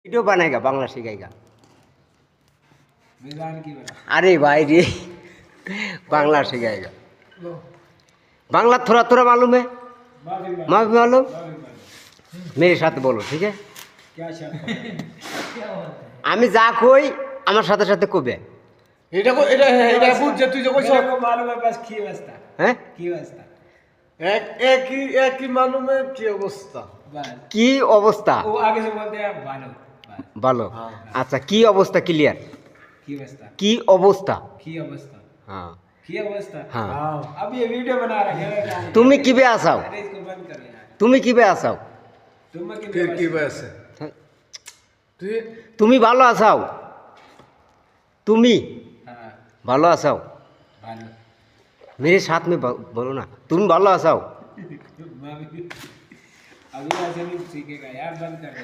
Video बनाएगा बांग्ला सिखाएगा। की बना। अरे भाई जी बांग्ला सिखाएगा। बांग्ला थोड़ा थोड़ा मालूम है, मैं भी मालूम। मेरे साथ बोलो ठीक है। क्या আমি যা কই আমার সাথে সাথে কবে। এটা বুঝছে তুই যে কইছ मालूम है बस की अवस्था হ্যাঁ की अवस्था একই মালুমে কি অবস্থা। बस কি অবস্থা? वो आगे से बोलते हैं भालो बस ভালো। আচ্ছা কি অবস্থা ক্লিয়ার? की अवस्था কি অবস্থা? की अवस्था হ্যাঁ की अवस्था হ্যাঁ। अब ये वीडियो बना रहे हैं তুমি কিবে আসাও? अरे इसको बंद कर यार তুমি কিবে আসাও? तुम ফির কি বয়সে তুই তুমি ভালো আসাও? তুমি हां ভালো আসাও? भालो मेरे साथ में बोलो ना, तुम ভালো আসাও? अभी ऐसे नहीं सीखेगा यार बंद कर दे